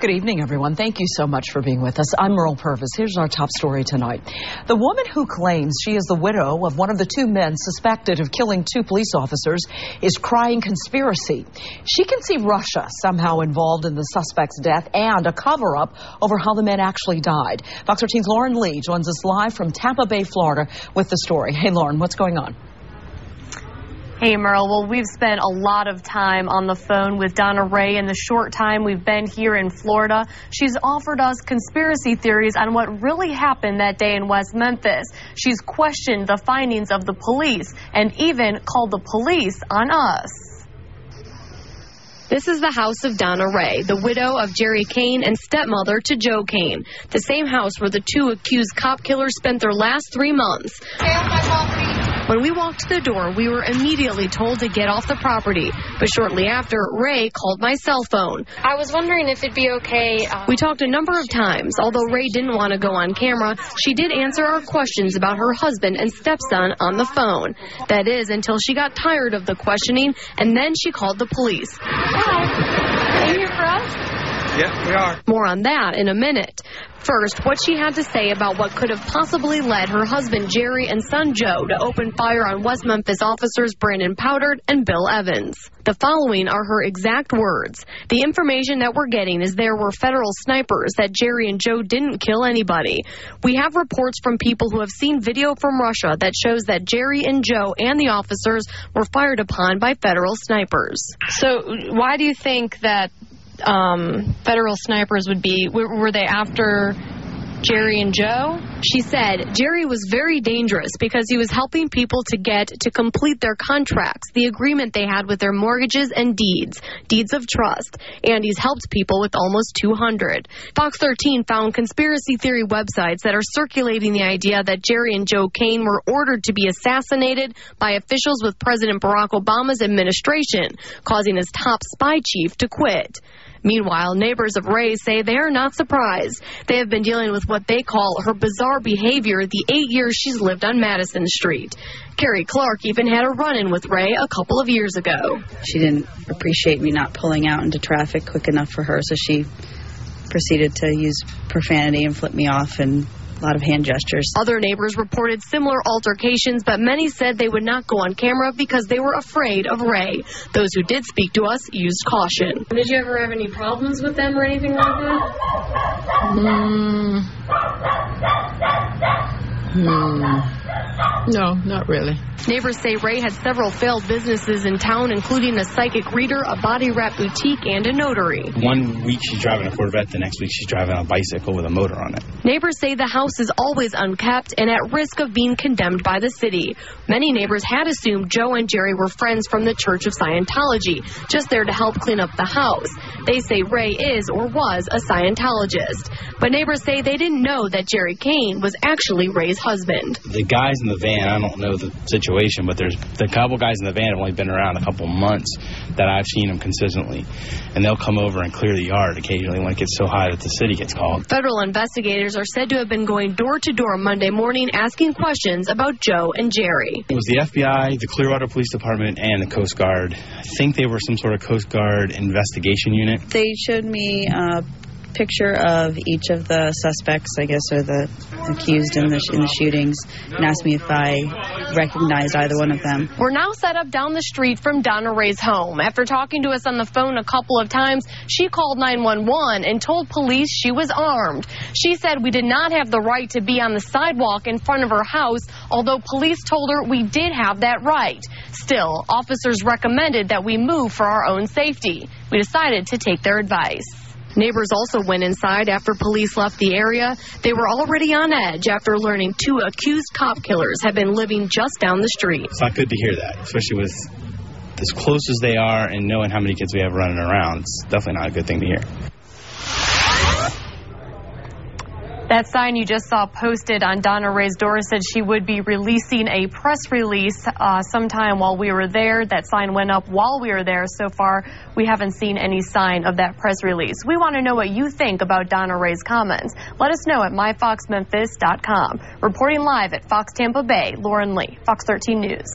Good evening, everyone. Thank you so much for being with us. I'm Merle Purvis. Here's our top story tonight. The woman who claims she is the widow of one of the two men suspected of killing two police officers is crying conspiracy. She can see Russia somehow involved in the suspect's death and a cover-up over how the men actually died. Fox 13's Lauren Lee joins us live from Tampa Bay, Florida with the story. Hey, Lauren, what's going on? Hey, Merle. Well, we've spent a lot of time on the phone with Donna Ray in the short time we've been here in Florida. She's offered us conspiracy theories on what really happened that day in West Memphis. She's questioned the findings of the police and even called the police on us. This is the house of Donna Ray, the widow of Jerry Kane and stepmother to Joe Kane, the same house where the two accused cop killers spent their last 3 months. Stay off my property. When we walked to the door, we were immediately told to get off the property. But shortly after, Ray called my cell phone. I was wondering if it'd be okay. We talked a number of times. Although Ray didn't want to go on camera, she did answer our questions about her husband and stepson on the phone. That is, until she got tired of the questioning, and then she called the police. Hi. Are you here for us? Yeah, we are. More on that in a minute. First, what she had to say about what could have possibly led her husband Jerry and son Joe to open fire on West Memphis officers Brandon Powdard and Bill Evans. The following are her exact words. The information that we're getting is there were federal snipers, that Jerry and Joe didn't kill anybody. We have reports from people who have seen video from Russia that shows that Jerry and Joe and the officers were fired upon by federal snipers. So why do you think that federal snipers would be, were they after Jerry and Joe? She said Jerry was very dangerous because he was helping people to complete their contracts, the agreement they had with their mortgages and deeds of trust, and he's helped people with almost 200. Fox 13 found conspiracy theory websites that are circulating the idea that Jerry and Joe Kane were ordered to be assassinated by officials with President Barack Obama's administration, causing his top spy chief to quit. Meanwhile, neighbors of Ray say they are not surprised. They have been dealing with what they call her bizarre behavior the 8 years she's lived on Madison Street. Carrie Clark even had a run-in with Ray a couple of years ago. She didn't appreciate me not pulling out into traffic quick enough for her, so she proceeded to use profanity and flip me off and a lot of hand gestures. Other neighbors reported similar altercations, but many said they would not go on camera because they were afraid of Ray. Those who did speak to us used caution. Did you ever have any problems with them or anything like that? No, not really. Neighbors say Ray had several failed businesses in town, including a psychic reader, a body wrap boutique, and a notary. 1 week she's driving a Corvette, the next week she's driving a bicycle with a motor on it. Neighbors say the house is always unkept and at risk of being condemned by the city. Many neighbors had assumed Joe and Jerry were friends from the Church of Scientology, just there to help clean up the house. They say Ray is or was a Scientologist. But neighbors say they didn't know that Jerry Kane was actually Ray's husband. The guys in the van, I don't know the situation, but there's the couple guys in the van have only been around a couple months that I've seen them consistently. And they'll come over and clear the yard occasionally when it gets so hot that the city gets called. Federal investigators are said to have been going door to door Monday morning asking questions about Joe and Jerry. It was the FBI, the Clearwater Police Department, and the Coast Guard. I think they were some sort of Coast Guard investigation unit. They showed me a picture of each of the suspects, I guess, or the accused in the shootings, and asked me if I recognized either one of them. We're now set up down the street from Donna Ray's home. After talking to us on the phone a couple of times, she called 911 and told police she was armed. She said we did not have the right to be on the sidewalk in front of her house, although police told her we did have that right. Still, officers recommended that we move for our own safety. We decided to take their advice. Neighbors also went inside after police left the area. They were already on edge after learning two accused cop killers had been living just down the street. It's not good to hear that, especially with as close as they are and knowing how many kids we have running around. It's definitely not a good thing to hear. That sign you just saw posted on Donna Ray's door said she would be releasing a press release sometime while we were there. That sign went up while we were there. So far, we haven't seen any sign of that press release. We want to know what you think about Donna Ray's comments. Let us know at myfoxmemphis.com. Reporting live at Fox Tampa Bay, Lauren Lee, Fox 13 News.